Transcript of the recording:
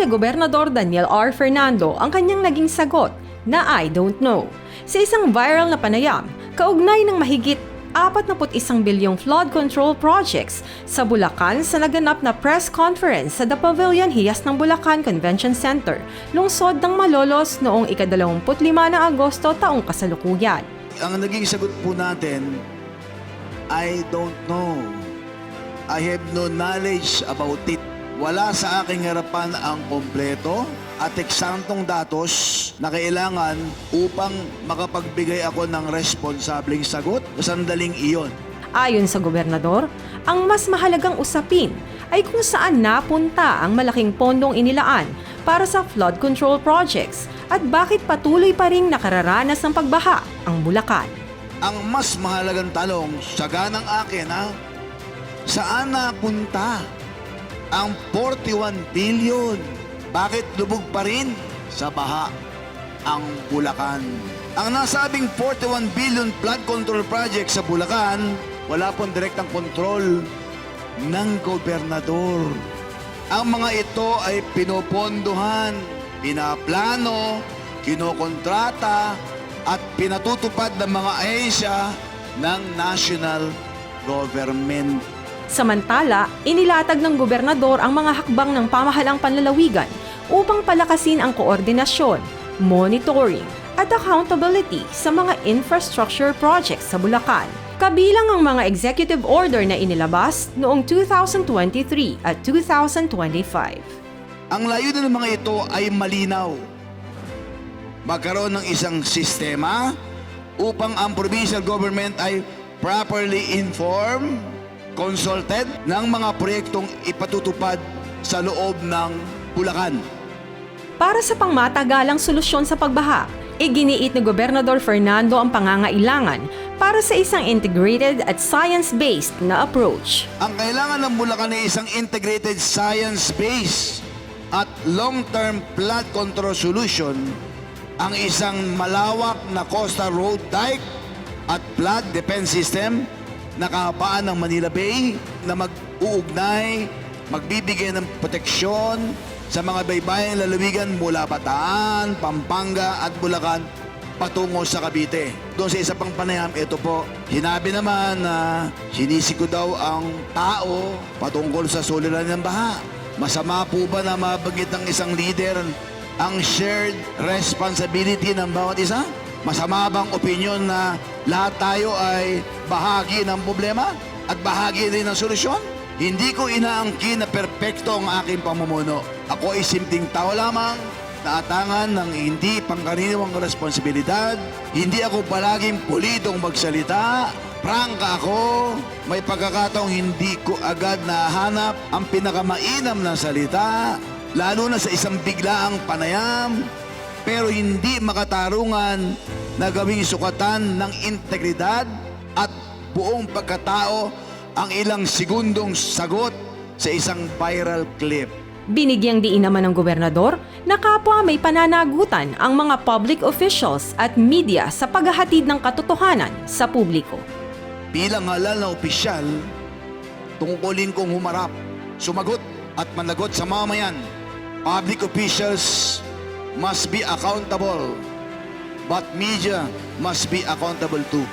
kay Gobernador Daniel R. Fernando ang kanyang naging sagot na I don't know. Sa isang viral na panayam, kaugnay ng mahigit 41 bilyong flood control projects sa Bulacan sa naganap na press conference sa The Pavilion Hiyas ng Bulacan Convention Center, lungsod ng Malolos noong ika-25 ng Agosto taong kasalukuyan. Ang naging sagot po natin, I don't know. I have no knowledge about it. Wala sa aking harapan ang kompleto at eksaktong datos na kailangan upang makapagbigay ako ng responsableng sagot sa sandaling iyon. Ayon sa gobernador, ang mas mahalagang usapin ay kung saan napunta ang malaking pondong inilaan para sa flood control projects at bakit patuloy pa ring nakararanas ng pagbaha ang Bulacan. Ang mas mahalagang tanong, saga ng akin, saan napunta ang 41 billion? Bakit lubog pa rin sa baha ang Bulacan? Ang nasabing 41 billion flood control project sa Bulacan, wala pong direktang kontrol ng gobernador. Ang mga ito ay pinopondohan, pinaplano, kinokontrata, at pinatutupad ng mga ahensya ng national government. Samantala, inilatag ng gobernador ang mga hakbang ng pamahalang panlalawigan upang palakasin ang koordinasyon, monitoring at accountability sa mga infrastructure projects sa Bulacan. Kabilang ang mga executive order na inilabas noong 2023 at 2025. Ang layunin ng mga ito ay malinaw. Magkaroon ng isang sistema upang ang provincial government ay properly informed, consulted ng mga proyektong ipatutupad sa loob ng Bulacan. Para sa pangmatagalang solusyon sa pagbaha, iginiit ni Gobernador Fernando ang pangangailangan para sa isang integrated at science-based na approach. Ang kailangan ng Bulacan ay isang integrated science-based at long-term flood control solution, ang isang malawak na coastal road dike at flood defense system na kahabaan ng Manila Bay na mag-uugnay, magbibigay ng proteksyon sa mga baybayang lalawigan mula Bataan, Pampanga at Bulacan patungo sa Cavite. Doon sa isa pang panayam, ito po, sinabi naman na sinisiko daw ang tao patungkol sa suliranin ng baha. Masama po ba na mabanggit ng isang leader ang shared responsibility ng bawat isa? Masama bang opinyon na lahat tayo ay bahagi ng problema at bahagi rin ng solusyon? Hindi ko inaangkin na perpekto ang aking pamumuno. Ako ay simpleng tao lamang, naatangan ng hindi pangkaraniwang responsibilidad. Hindi ako palaging pulitong magsalita. Prangka ako, may pagkakataong hindi ko agad nahanap ang pinakamainam na salita, lalo na sa isang biglaang panayam, pero hindi makatarungan na gawing sukatan ng integridad at buong pagkatao ang ilang segundong sagot sa isang viral clip. Binigyang diin naman ng gobernador na kapwa may pananagutan ang mga public officials at media sa paghahatid ng katotohanan sa publiko. Bilang halal na opisyal, tungkulin kong humarap, sumagot at managot sa mamayan. Public officials must be accountable, but media must be accountable too.